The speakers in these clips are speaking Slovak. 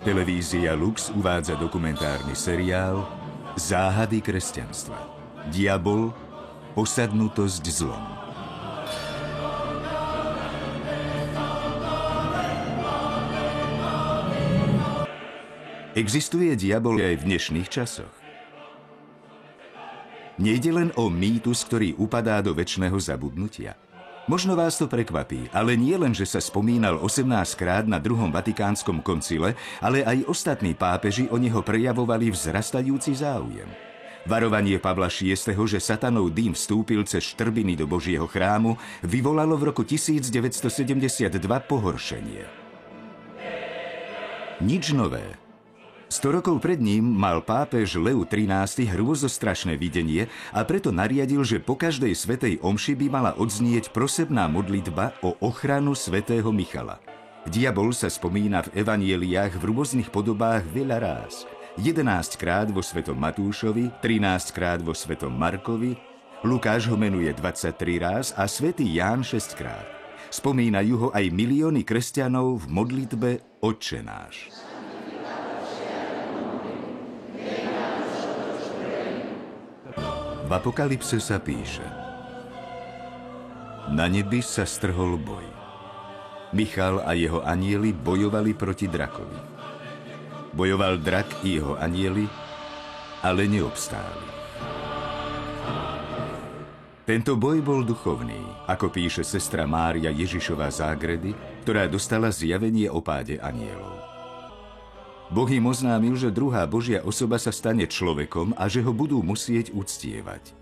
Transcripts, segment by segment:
Televízia Lux uvádza dokumentárny seriál Záhady kresťanstva. Diabol, posadnutosť zlom. Existuje diabol aj v dnešných časoch. Nejde len o mýtus, ktorý upadá do večného zabudnutia. Možno vás to prekvapí, ale nie len, že sa spomínal 18-krát na druhom vatikánskom koncile, ale aj ostatní pápeži o neho prejavovali vzrastajúci záujem. Varovanie Pavla VI, že satanov dým vstúpil cez štrbiny do Božieho chrámu, vyvolalo v roku 1972 pohoršenie. Nič nové. 100 rokov pred ním mal pápež Leo XIII hrôzostrašné videnie a preto nariadil, že po každej svätej omši by mala odznieť prosebná modlitba o ochranu svätého Michala. Diabol sa spomína v evanjeliách v rôznych podobách veľa ráz. 11-krát vo svätom Matúšovi, 13-krát vo svätom Markovi, Lukáš ho menuje 23 ráz a svätý Ján 6-krát. Spomínajú ho aj milióny kresťanov v modlitbe Otče náš. V Apokalypse sa píše: Na nebi sa strhol boj. Michal a jeho anjeli bojovali proti drakovi. Bojoval drak i jeho anjeli, ale neobstáli. Tento boj bol duchovný, ako píše sestra Mária Ježišova z Ágredy, ktorá dostala zjavenie o páde anjelov. Boh im oznámil, že druhá Božia osoba sa stane človekom a že ho budú musieť uctievať.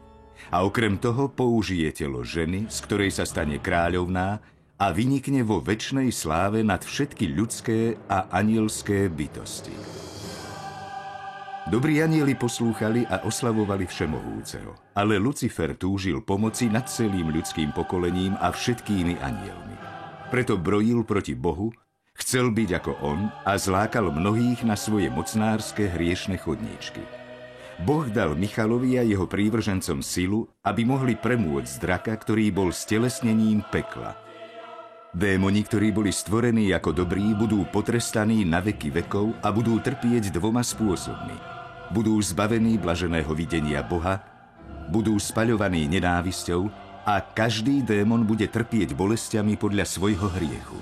A okrem toho použije telo ženy, z ktorej sa stane kráľovná a vynikne vo večnej sláve nad všetky ľudské a anielské bytosti. Dobrí anjeli poslúchali a oslavovali Všemohúceho, ale Lucifer túžil pomoci nad celým ľudským pokolením a všetkými anjelmi. Preto brojil proti Bohu, chcel byť ako on a zlákal mnohých na svoje mocnárske hriešne chodníčky. Boh dal Michalovi a jeho prívržencom silu, aby mohli premôcť draka, ktorý bol stelesnením pekla. Démoni, ktorí boli stvorení ako dobrí, budú potrestaní na veky vekov a budú trpieť dvoma spôsobmi. Budú zbavení blaženého videnia Boha, budú spaľovaní nenávisťou a každý démon bude trpieť bolestiami podľa svojho hriechu.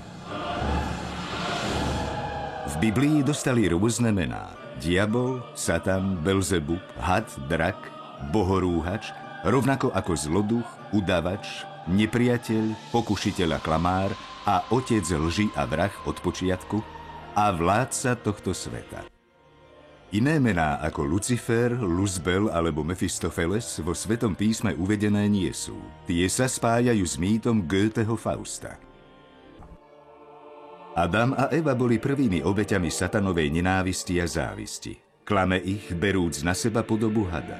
V Biblii dostali rôzne mená. Diabol, Satan, Belzebub, had, drak, bohorúhač, rovnako ako zloduch, udavač, nepriateľ, pokušiteľ a klamár a otec lži a vrah od počiatku a vládca tohto sveta. Iné mená ako Lucifer, Luzbel alebo Mefistofeles vo Svetom písme uvedené nie sú. Tie sa spájajú s mýtom Goetheho Fausta. Adam a Eva boli prvými obeťami satanovej nenávisti a závisti. Klame ich, berúc na seba podobu hada.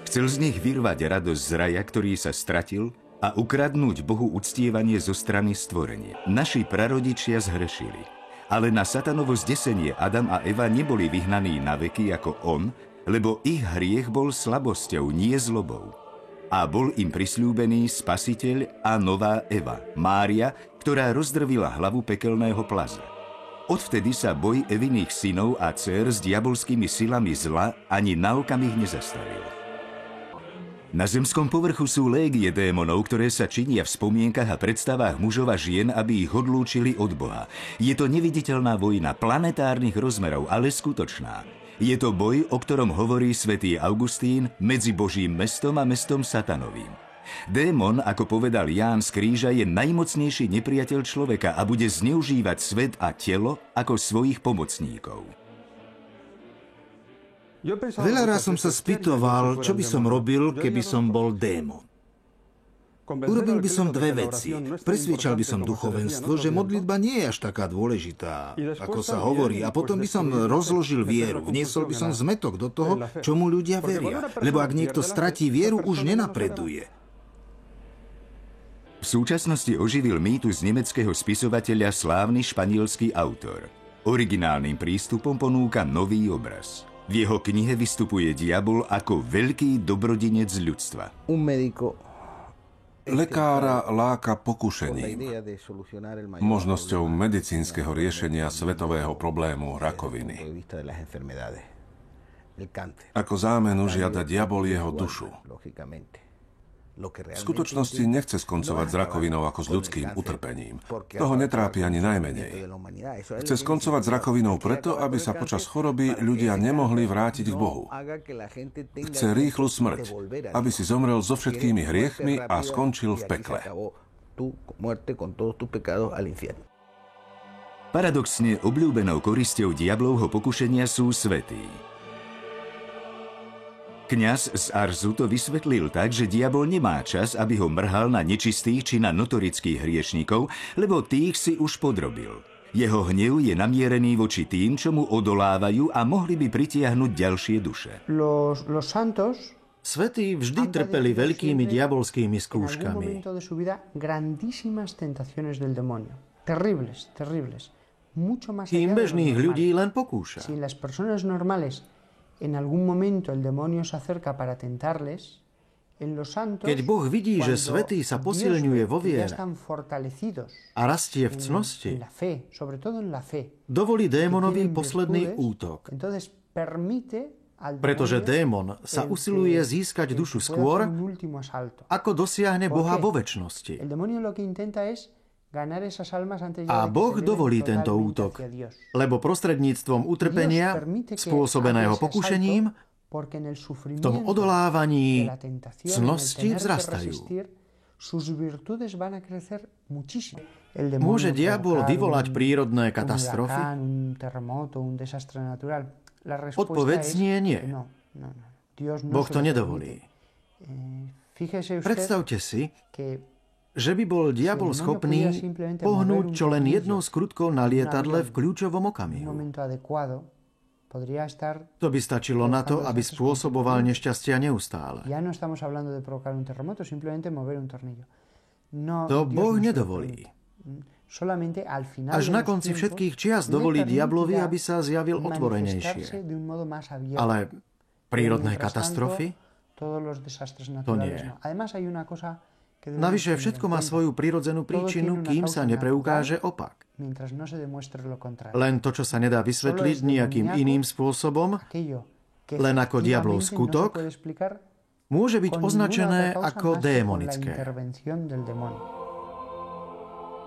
Chcel z nich vyrvať radosť z raja, ktorý sa stratil, a ukradnúť Bohu uctievanie zo strany stvorenia. Naši prarodičia zhrešili, ale na satanovo zdesenie Adam a Eva neboli vyhnaní na veky ako on, lebo ich hriech bol slabosťou, nie zlobou. A bol im prisľúbený Spasiteľ a nová Eva, Mária, ktorá rozdrvila hlavu pekelného plaza. Odvtedy sa boj Eviných synov a dcér s diabolskými silami zla ani na okamih nezastavil. Na zemskom povrchu sú légie démonov, ktoré sa činia v spomienkach a predstavách mužov a žien, aby ich odlúčili od Boha. Je to neviditeľná vojna planetárnych rozmerov, ale skutočná. Je to boj, o ktorom hovorí svätý Augustín, medzi Božím mestom a mestom satanovým. Démon, ako povedal Ján z kríža, je najmocnejší nepriateľ človeka a bude zneužívať svet a telo ako svojich pomocníkov. Veľa raz som sa spýtoval, čo by som robil, keby som bol démon. Urobil by som dve veci. Presviečal by som duchovenstvo, že modlitba nie je až taká dôležitá, ako sa hovorí, a potom by som rozložil vieru. Vniesol by som zmätok do toho, čomu ľudia veria. Lebo ak niekto stratí vieru, už nenapreduje. V súčasnosti oživil mýtus nemeckého spisovateľa slávny španielský autor. Originálnym prístupom ponúka nový obraz. V jeho knihe vystupuje diabol ako veľký dobrodinec ľudstva. Lekára láka pokušením, možnosťou medicínskeho riešenia svetového problému rakoviny. Ako zámenu žiada diabol jeho dušu. V skutočnosti nechce skoncovať s rakovinou ako s ľudským utrpením. Toho netrápi ani najmenej. Chce skoncovať s rakovinou preto, aby sa počas choroby ľudia nemohli vrátiť k Bohu. Chce rýchlu smrť, aby si zomrel so všetkými hriechmi a skončil v pekle. Paradoxne obľúbenou korisťou diablovho pokušenia sú svätí. Kňaz z Arzu to vysvetlil tak, že diabol nemá čas, aby ho mrhal na nečistých či na notorických hriešnikov, lebo tých si už podrobil. Jeho hnev je namierený voči tým, čo mu odolávajú a mohli by pritiahnuť ďalšie duše. Svätí vždy trpeli veľkými diabolskými skúškami. Kým bežných ľudí len pokúša. En algún momento el demonio se acerca para tentarles, en los santos, keď Boh vidí, že svätý sa posilňuje vo viere a rastie v cnosti, dovolí démonovi posledný útok. Pretože démon sa usiluje získať dušu skôr, ako dosiahne Boha vo večnosti. A Boh dovolí tento útok, lebo prostredníctvom utrpenia, spôsobeného pokušením, v tom odolávaní cnosti vzrastajú. Môže diabol vyvolať prírodné katastrofy? Odpoveď znie nie. Boh to nedovolí. Predstavte si, že by bol diabol schopný pohnúť čo len jednou skrutkou na lietadle v kľúčovom okamihu. To by stačilo na to, aby spôsoboval nešťastia neustále. To Boh nedovolí. Až na konci všetkých čias dovolí diablovi, aby sa zjavil otvorenejšie. Ale prírodné katastrofy? To nie. Navyše všetko má svoju prirodzenú príčinu, kým sa nepreukáže opak. Len to, čo sa nedá vysvetliť nejakým iným spôsobom, len ako diablov skutok, môže byť označené ako démonické.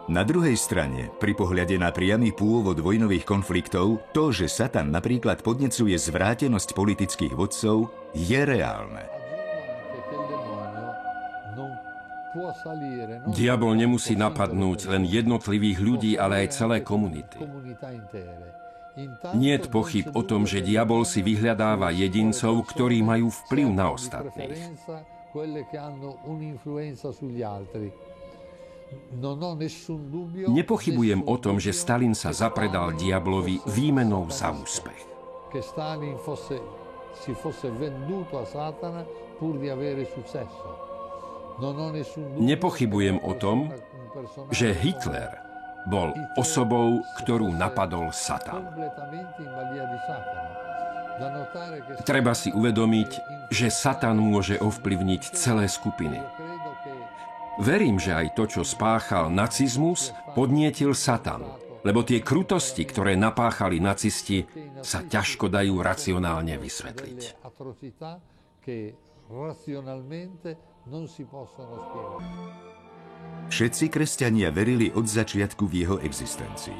Na druhej strane, pri pohľade na priamy pôvod vojnových konfliktov, to, že Satan napríklad podnecuje zvrátenosť politických vodcov, je reálne. Diabol nemusí napadnúť len jednotlivých ľudí, ale aj celé komunity. Niet pochyb o tom, že diabol si vyhľadáva jedincov, ktorí majú vplyv na ostatných. Nepochybujem o tom, že Stalin sa zapredal diablovi výmenou za úspech. Nepochybujem o tom, že Hitler bol osobou, ktorú napadol Satan. Treba si uvedomiť, že Satan môže ovplyvniť celé skupiny. Verím, že aj to, čo spáchal nacizmus, podnietil Satan, lebo tie krutosti, ktoré napáchali nacisti, sa ťažko dajú racionálne vysvetliť. Všetci kresťania verili od začiatku v jeho existenciu.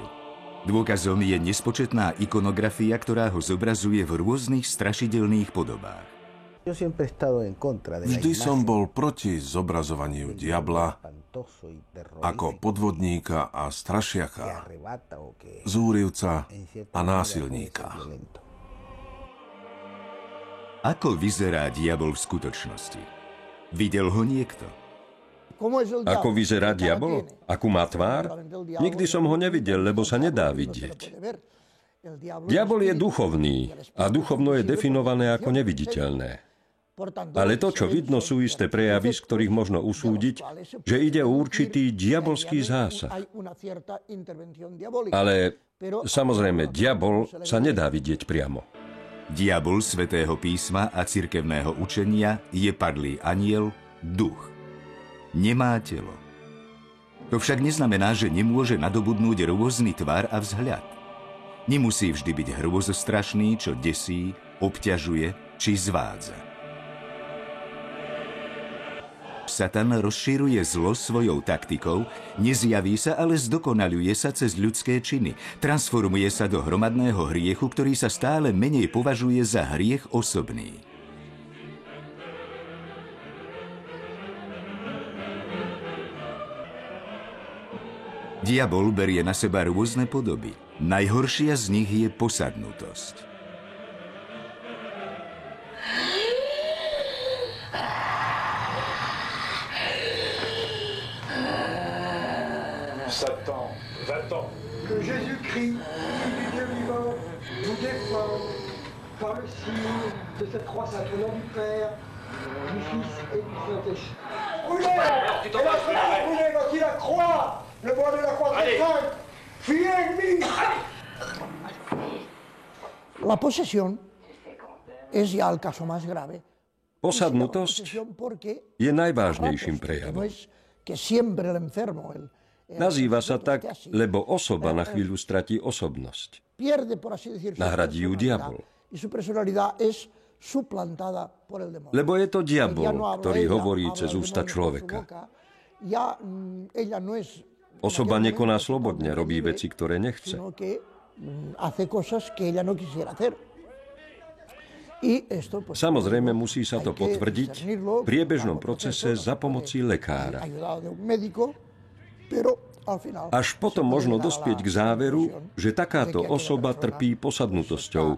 Dôkazom je nespočetná ikonografia, ktorá ho zobrazuje v rôznych strašidelných podobách. Vždy som bol proti zobrazovaniu diabla ako podvodníka a strašiaka, zúrivca a násilníka. Ako vyzerá diabol v skutočnosti? Videl ho niekto? Ako vyzerá diabol? Akú má tvár? Nikdy som ho nevidel, lebo sa nedá vidieť. Diabol je duchovný a duchovno je definované ako neviditeľné. Ale to, čo vidno, sú isté prejavy, z ktorých možno usúdiť, že ide o určitý diabolský zásah. Ale samozrejme, diabol sa nedá vidieť priamo. Diabol Svätého písma a cirkevného učenia je padlý anjel, duch. Nemá telo. To však neznamená, že nemôže nadobudnúť rôzny tvar a vzhľad. Nemusí vždy byť hrôzostrašný, čo desí, obťažuje či zvádza. Satan rozširuje zlo svojou taktikou, nezjaví sa, ale zdokonaľuje sa cez ľudské činy. Transformuje sa do hromadného hriechu, ktorý sa stále menej považuje za hriech osobný. Diabol berie na seba rôzne podoby. Najhoršia z nich je posadnutosť. Satan, va-t'en. Que Jésus-Christ, Fils du Dieu vivant, nous défende par le signe de cette croix sainte au nom du Père, du Fils et du Saint-Esprit. Brûlez! Brûlez, voici la croix! Le bois de la croix est sainte! Fuyez, ennemi! La posesión es ya el caso más grave. Posadnutosť je najvážnejším prejavom. Nazýva sa tak, lebo osoba na chvíľu stratí osobnosť. Nahradí ju diabol. Lebo je to diabol, ktorý hovorí cez ústa človeka. Osoba nekoná slobodne, robí veci, ktoré nechce. Samozrejme, musí sa to potvrdiť v priebežnom procese za pomoci lekára. Až potom možno dospieť k záveru, že takáto osoba trpí posadnutosťou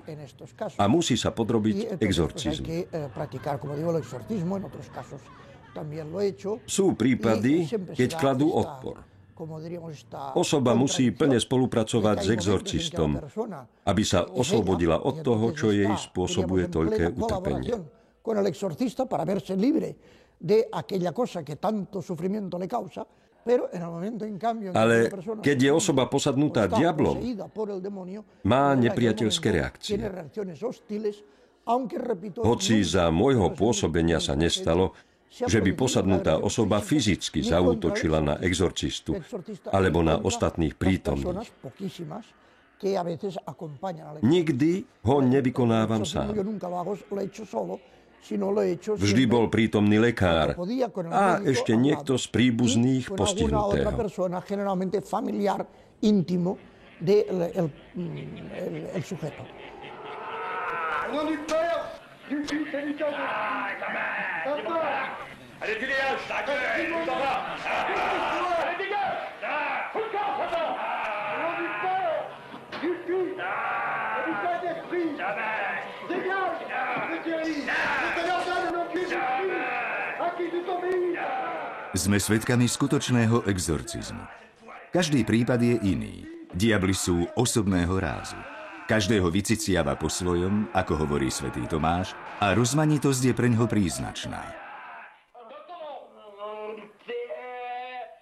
a musí sa podrobiť exorcizmu. Sú prípady, keď kladú odpor. Osoba musí plne spolupracovať s exorcistom, aby sa oslobodila od toho, čo jej spôsobuje toľké utrpenie. Ale keď je osoba posadnutá diablom, má nepriateľské reakcie. Hoci za môjho pôsobenia sa nestalo, že by posadnutá osoba fyzicky zaútočila na exorcistu alebo na ostatných prítomných. Nikdy ho nevykonávam sám. Vždy bol prítomný lekár a ešte niekto z príbuzných postihnutého. Allez, tu dégage, ta gueule, tu t'en vas. Allez, dégage. Fous le camp, Satan. Au nom du Père, du Fils et du Saint-Esprit. Dégage, de Thierry. Je te l'ordonne au nom de Jésus-Christ, à qui tu t'obéis. Sme svedkami skutočného exorcizmu. Každý prípad je iný. Diabli sú osobného rázu. Každého vyciciava po svojom, ako hovorí svätý Tomáš, a rozmanitosť je preňho príznačná.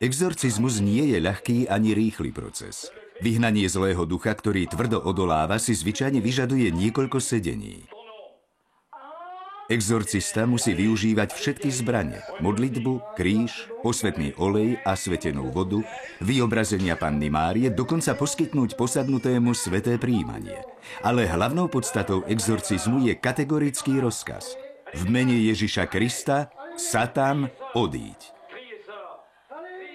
Exorcizmus nie je ľahký ani rýchly proces. Vyhnanie zlého ducha, ktorý tvrdo odoláva, si zvyčajne vyžaduje niekoľko sedení. Exorcista musí využívať všetky zbrane, modlitbu, kríž, posvätný olej a svetenú vodu, vyobrazenia Panny Márie, dokonca poskytnúť posadnutému sväté prijímanie. Ale hlavnou podstatou exorcizmu je kategorický rozkaz. V mene Ježiša Krista, Satan, odíď.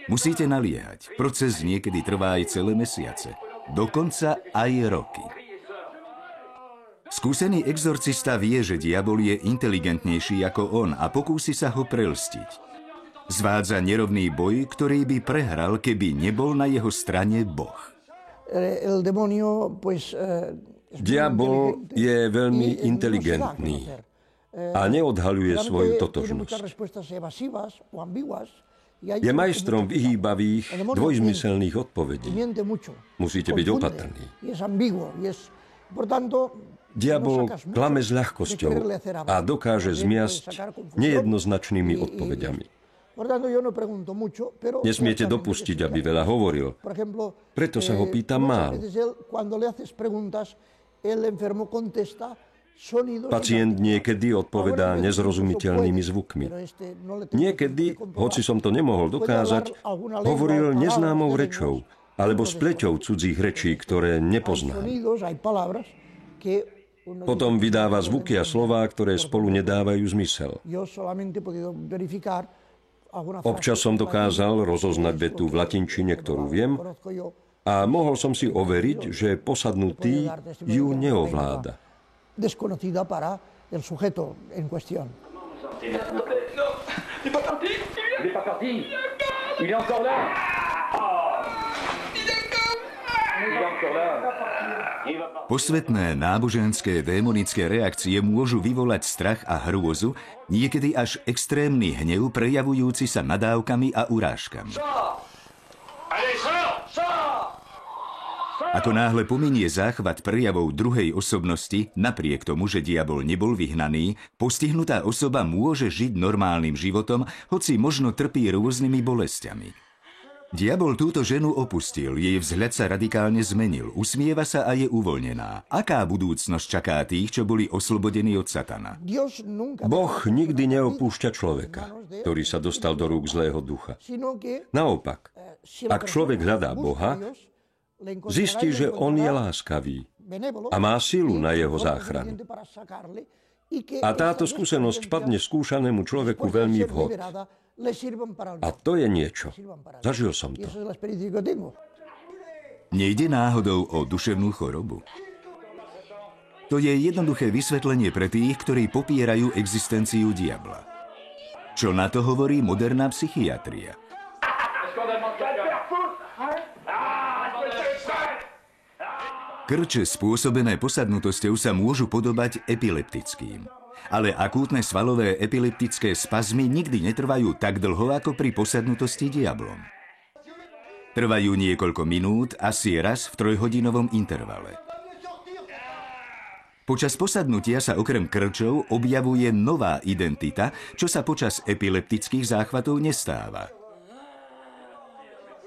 Musíte naliehať. Proces niekedy trvá aj celé mesiace. Dokonca aj roky. Skúsený exorcista vie, že diabol je inteligentnejší ako on a pokúsi sa ho prelstiť. Zvádza nerovný boj, ktorý by prehral, keby nebol na jeho strane Boh. Diabol je veľmi inteligentný a neodhaľuje svoju totožnosť. Je majstrom vyhýbavých, dvojzmyselných odpovedí. Musíte byť opatrní. Diabol klame s ľahkosťou a dokáže zmiasť nejednoznačnými odpovediami. Nesmiete dopustiť, aby veľa hovoril. Preto sa ho pýtam málo. Pacient niekedy odpovedá nezrozumiteľnými zvukmi. Niekedy, hoci som to nemohol dokázať, hovoril neznámou rečou alebo spleťou cudzích rečí, ktoré nepoznám. Potom vydáva zvuky a slová, ktoré spolu nedávajú zmysel. Občas som dokázal rozoznať vetu v latinčine, ktorú viem, a mohol som si overiť, že posadnutý ju neovláda. Posvetné náboženské démonické reakcie môžu vyvolať strach a hrôzu, niekedy až extrémny hnev prejavujúci sa nadávkami a urážkami. Ako náhle pominie záchvat prejavov druhej osobnosti, napriek tomu, že diabol nebol vyhnaný, postihnutá osoba môže žiť normálnym životom, hoci možno trpí rôznymi bolestiami. Diabol túto ženu opustil, jej vzhľad sa radikálne zmenil, usmieva sa a je uvoľnená. Aká budúcnosť čaká tých, čo boli oslobodení od satana? Boh nikdy neopúšťa človeka, ktorý sa dostal do rúk zlého ducha. Naopak, ak človek hľadá Boha, zistí, že on je láskavý a má silu na jeho záchranu. A táto skúsenosť padne skúšanému človeku veľmi vhod. A to je niečo. Zažil som to. Nejde náhodou o duševnú chorobu? To je jednoduché vysvetlenie pre tých, ktorí popierajú existenciu diabla. Čo na to hovorí moderná psychiatria? Krče spôsobené posadnutosťou sa môžu podobať epileptickým. Ale akútne svalové epileptické spazmy nikdy netrvajú tak dlho ako pri posadnutosti diablom. Trvajú niekoľko minút, asi raz v trojhodinovom intervale. Počas posadnutia sa okrem krčov objavuje nová identita, čo sa počas epileptických záchvatov nestáva.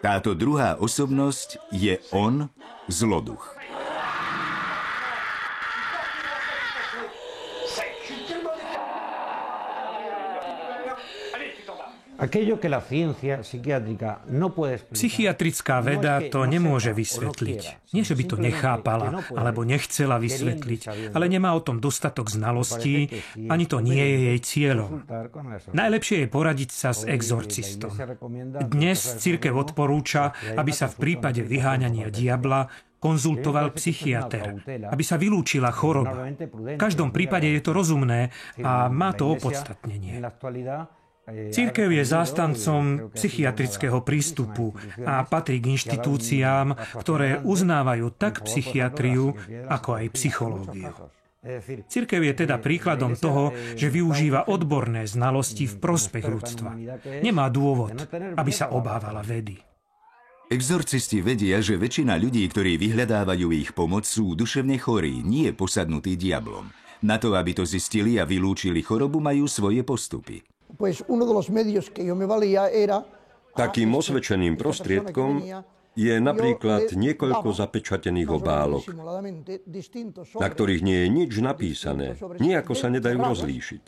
Táto druhá osobnosť je on, zloduch. Psychiatrická veda to nemôže vysvetliť. Nie, že by to nechápala alebo nechcela vysvetliť, ale nemá o tom dostatok znalostí, ani to nie je jej cieľom. Najlepšie je poradiť sa s exorcistom. Dnes cirkev odporúča, aby sa v prípade vyháňania diabla konzultoval psychiater, aby sa vylúčila choroba. V každom prípade je to rozumné a má to opodstatnenie. Cirkev je zástancom psychiatrického prístupu a patrí k inštitúciám, ktoré uznávajú tak psychiatriu, ako aj psychológiu. Cirkev je teda príkladom toho, že využíva odborné znalosti v prospech ľudstva. Nemá dôvod, aby sa obávala vedy. Exorcisti vedia, že väčšina ľudí, ktorí vyhľadávajú ich pomoc, sú duševne chorí, nie posadnutí diablom. Na to, aby to zistili a vylúčili chorobu, majú svoje postupy. Takým osvedčeným prostriedkom je napríklad niekoľko zapečatených obálok, na ktorých nie je nič napísané, nijako sa nedajú rozlíšiť.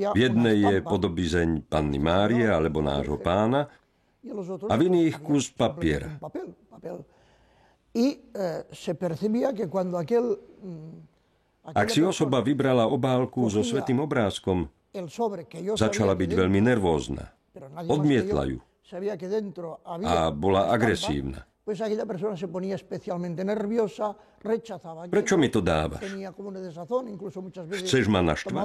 V jednej je podobizeň Panny Márie alebo nášho Pána a v iných kus papiera. Ak si osoba vybrala obálku so svätým obrázkom, začala byť veľmi nervózna. Odmietla ju a bola agresívna. Prečo mi to dávaš? Chceš ma naštvať?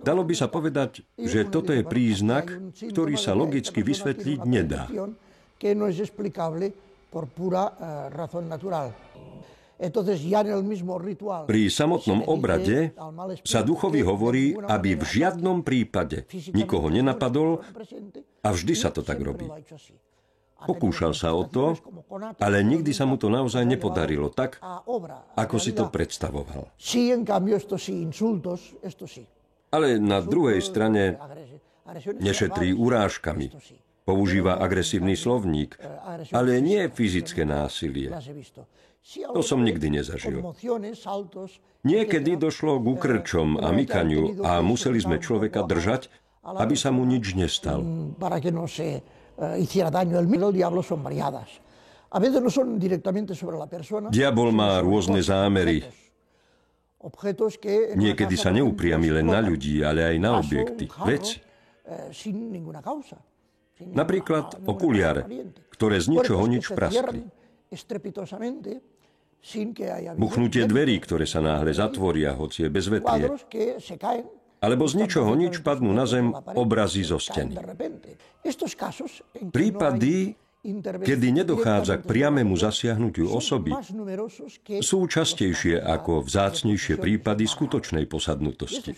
Dalo by sa povedať, že toto je príznak, ktorý sa logicky vysvetliť nedá. Pri samotnom obrade sa duchovi hovorí, aby v žiadnom prípade nikoho nenapadol a vždy sa to tak robí. Pokúšal sa o to, ale nikdy sa mu to naozaj nepodarilo tak, ako si to predstavoval. Ale na druhej strane Nešetrí urážkami. Používa agresívny slovník, ale nie fyzické násilie. To som nikdy nezažil. Niekedy došlo k ukrčom a mykaniu a museli sme človeka držať, aby sa mu nič nestalo. Diabol má rôzne zámery. Niekedy sa neupriami len na ľudí, ale aj na objekty, veci. Napríklad okuliare, ktoré z ničoho nič praskli. Buchnutie dverí, ktoré sa náhle zatvoria, hoci je bezvetrie. Alebo z ničoho nič padnú na zem obrazy zo steny. Prípady, kedy nedochádza k priamému zasiahnutiu osoby, sú častejšie ako vzácnejšie prípady skutočnej posadnutosti.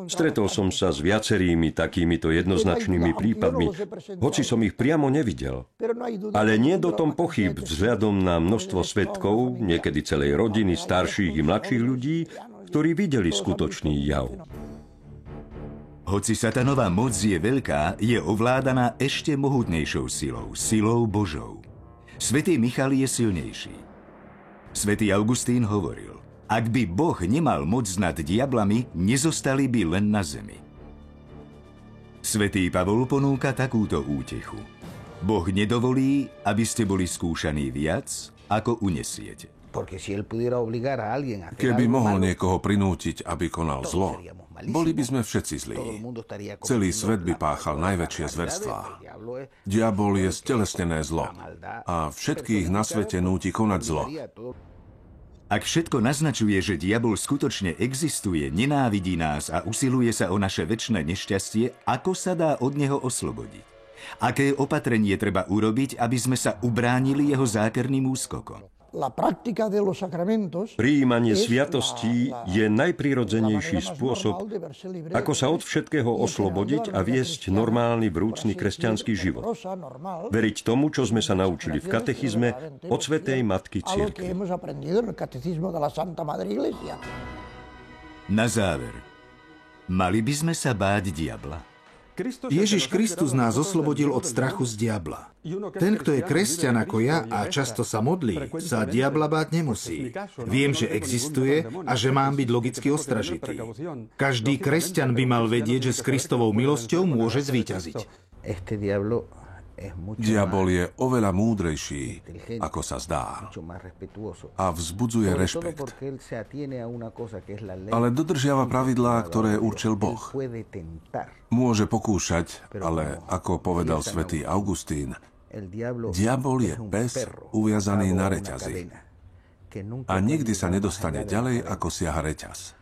Stretol som sa s viacerými takýmito jednoznačnými prípadmi, hoci som ich priamo nevidel. Ale nie do tom pochyb vzhľadom na množstvo svedkov, niekedy celej rodiny, starších i mladších ľudí, ktorí videli skutočný jav. Hoci satanová moc je veľká, je ovládaná ešte mohutnejšou silou Božou. Svätý Michal je silnejší. Svätý Augustín hovoril, ak by Boh nemal moc nad diablami, nezostali by len na zemi. Svätý Pavol ponúka takúto útechu. Boh nedovolí, aby ste boli skúšaní viac, ako unesiete. Keby mohol niekoho prinútiť, aby konal zlo, boli by sme všetci zlí. Celý svet by páchal najväčšie zverstvá. Diabol je stelesnené zlo a všetkých na svete núti konať zlo. Ak všetko naznačuje, že diabol skutočne existuje, nenávidí nás a usiluje sa o naše večné nešťastie, ako sa dá od neho oslobodiť? Aké opatrenie treba urobiť, aby sme sa ubránili jeho zákerným úskokom? Prijímanie sviatostí je najprirodzenejší spôsob, ako sa od všetkého oslobodiť a viesť normálny, vrúcny kresťanský život. Veriť tomu, čo sme sa naučili v katechizme od Svätej Matky Cirkvi. Na záver, mali by sme sa báť diabla? Ježiš Kristus nás oslobodil od strachu z diabla. Ten, kto je kresťan ako ja a často sa modlí, sa diabla báť nemusí. Viem, že existuje a že mám byť logicky ostražitý. Každý kresťan by mal vedieť, že s Kristovou milosťou môže zvíťaziť. Diabol je oveľa múdrejší, ako sa zdá, a vzbudzuje rešpekt. Ale dodržiava pravidlá, ktoré určil Boh. Môže pokúšať, ale ako povedal svätý Augustín, diabol je pes uviazaný na reťazi a nikdy sa nedostane ďalej, ako siaha reťaz.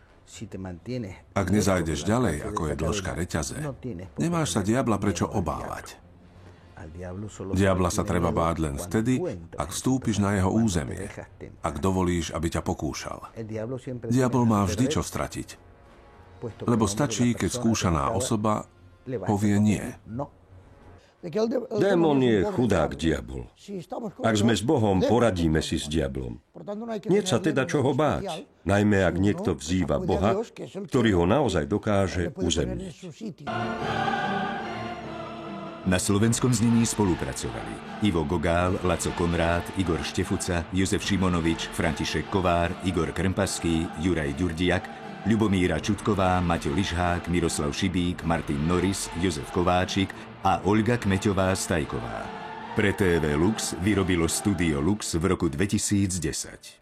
Ak nezajdeš ďalej, ako je dĺžka reťaze, nemáš sa diabla prečo obávať. Diabla sa treba báť len vtedy, ak vstúpiš na jeho územie, ak dovolíš, aby ťa pokúšal. Diabol má vždy čo stratiť, lebo stačí, keď skúšaná osoba povie nie. Démon je chudák diabol. Ak sme s Bohom, poradíme si s diablom. Nie sa teda čoho báť, najmä ak niekto vzýva Boha, ktorý ho naozaj dokáže uzemniť. Na slovenskom znení spolupracovali Ivo Gogál, Laco Konrád, Igor Štefuca, Jozef Šimonovič, František Kovár, Igor Krmpaský, Juraj Ďurdiak, Ľubomíra Čutková, Maťo Lišhák, Miroslav Šibík, Martin Norris, Jozef Kováčik a Olga Kmeťová-Stajková. Pre TV Lux vyrobilo Studio Lux v roku 2010.